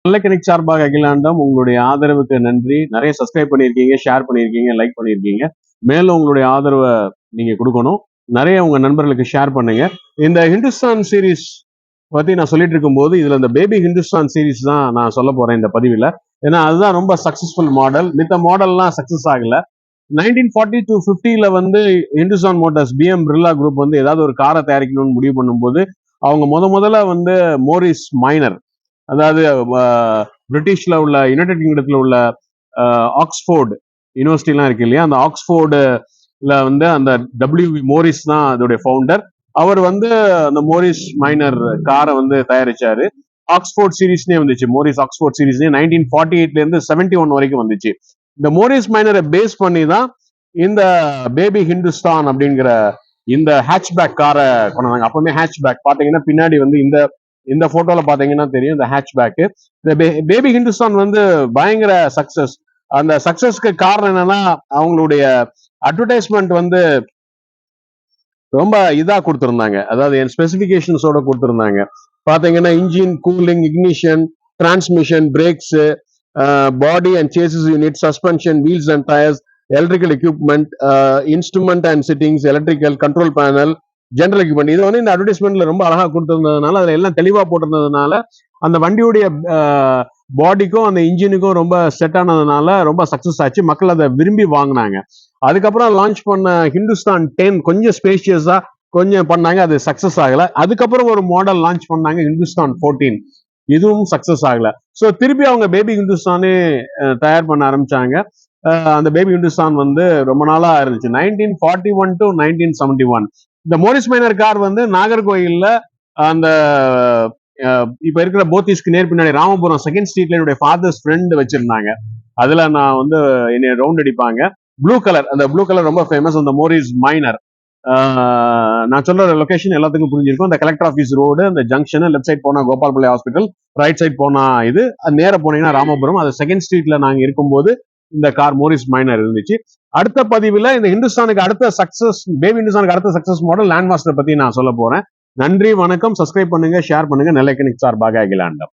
நல்ல கனெக்ட் சார்பாக அகிலாண்டம் உங்களுடைய ஆதரவுக்கு நன்றி. நிறைய சப்ஸ்கிரைப் பண்ணியிருக்கீங்க, ஷேர் பண்ணியிருக்கீங்க, லைக் பண்ணியிருக்கீங்க. மேலும் உங்களுடைய ஆதரவை நீங்க கொடுக்கணும். நிறைய உங்க நண்பர்களுக்கு ஷேர் பண்ணுங்க. இந்த ஹிந்துஸ்தான் சீரீஸ் பத்தி நான் சொல்லிட்டு இருக்கும்போது இதுல இந்த பேபி ஹிந்துஸ்தான் சீரீஸ் தான் நான் சொல்ல போறேன் இந்த பதிவில். ஏன்னா அதுதான் ரொம்ப சக்சஸ்ஃபுல் மாடல். மித்த மாடல்லாம் சக்சஸ் ஆகல. 1940 to 50ல வந்து Hindustan Motors PM Birla group வந்து ஏதாவது ஒரு காரை தயாரிக்கணும்னு முடிவு பண்ணும்போது அவங்க முதல்ல வந்து மோரிஸ் மைனர், அதாவது பிரிட்டிஷ்ல உள்ள யுனைடெட் கிங்டத்துல உள்ள ஆக்ஸ்போர்டு யூனிவர்சிட்டிலாம் இருக்கு இல்லையா, அந்த ஆக்ஸ்போர்டுல வந்து அந்த டபிள்யூ மோரிஸ் தான் அதோடைய ஃபவுண்டர். அவர் வந்து அந்த மோரிஸ் மைனர் காரை வந்து தயாரிச்சாரு. ஆக்ஸ்போர்ட் சீரீஸ்னே வந்துச்சு, மோரிஸ் ஆக்ஸ்போர்ட் சீரீஸ்னே 1948ல இருந்து 71 வரைக்கும் வந்துச்சு. இந்த மோரிஸ் மைனரை பேஸ் பண்ணி தான் இந்த பேபி ஹிந்துஸ்தான் அப்படிங்கிற இந்த ஹேட்ச்பேக் காரை கொண்டாங்க. அப்பவுமே ஹேட்ச்பேக் பாத்தீங்கன்னா பின்னாடி வந்து இந்த இந்த போட்டோல பாத்தீங்கன்னா தெரியும் இந்த ஹேட்ச்பேக். இந்த பேபி ஹிந்துஸ்தான் வந்து பயங்கர சக்சஸ். அந்த சக்சஸ்க்கு காரணம் என்னன்னா அவங்களுடைய அட்வர்டைஸ்மெண்ட் வந்து ரொம்ப இதா கொடுத்துருந்தாங்க. அதாவது என் ஸ்பெசிபிகேஷன்ஸோட கொடுத்துருந்தாங்க. பாத்தீங்கன்னா engine, cooling, ignition, transmission, brakes, body and chassis unit, suspension, wheels and tyres, electrical equipment, instrument and fittings, electrical control panel, general equipment. இது வந்து இந்த அட்வர்டைஸ்மெண்ட்ல ரொம்ப அழகா கொடுத்திருந்ததுனால அதுல எல்லாம் தெளிவா போட்டிருந்ததுனால அந்த வண்டியுடைய பாடிக்கும் அந்த இன்ஜினுக்கும் ரொம்ப செட் ஆனதுனால ரொம்ப சக்சஸ் ஆச்சு. மக்கள் அதை விரும்பி வாங்கினாங்க. அதுக்கப்புறம் லான்ச் பண்ண ஹிந்துஸ்தான் 10 கொஞ்சம் ஸ்பேஷியஸா கொஞ்சம் பண்ணாங்க, அது சக்சஸ் ஆகல. அதுக்கப்புறம் ஒரு மாடல் லான்ச் பண்ணாங்க ஹிந்துஸ்தான் 14, இதுவும் சக்சஸ் ஆகல. ஸோ திருப்பி அவங்க பேபி ஹிந்துஸ்தானே தயார் பண்ண ஆரம்பிச்சாங்க. அந்த பேபி ஹிந்துஸ்தான் வந்து ரொம்ப நாளா இருந்துச்சு. 1941 to 1971 இந்த மோரிஸ் மைனர் கார் வந்து நாகர்கோயில்ல அந்த இப்ப இருக்கிற போத்தீஸ்க்கு நேர் பின்னாடி ராமபுரம் செகண்ட் ஸ்ட்ரீட்ல என்னுடைய ஃபாதர்ஸ் ஃப்ரெண்ட் வச்சிருந்தாங்க. அதுல நான் வந்து என்னை ரவுண்ட் அடிப்பாங்க. ப்ளூ கலர், அந்த ப்ளூ கலர் ரொம்ப ஃபேமஸ். அந்த மோரிஸ் மைனர் நான் சொல்ற லொகேஷன் எல்லாத்துக்கும் புரிஞ்சிருக்கும். அந்த கலெக்டர் ஆஃபீஸ் ரோடு, அந்த ஜங்ஷன், லெஃப்ட் சைட் போனா கோபால்பிள்ளை ஹாஸ்பிட்டல், ரைட் சைட் போனா இது, நேர போனீங்கன்னா ராமபுரம். அது செகண்ட் ஸ்ட்ரீட்ல நாங்க இருக்கும்போது இந்த கார் மோரிஸ் மைனர் இருந்துச்சு. அடுத்த பதிவுல இந்த ஹிந்துஸ்தானுக்கு அடுத்த சக்சஸ், பேபி ஹிந்துஸ்தானுக்கு அடுத்த சக்சஸ் மாடல் லேண்ட் மாஸ்டர் பத்தி நான் சொல்ல போறேன். நன்றி, வணக்கம். சப்ஸ்கிரைப் பண்ணுங்க, ஷேர் பண்ணுங்க. நெல்லை கனெக்ட் சார்பாக அகிலாண்டம்.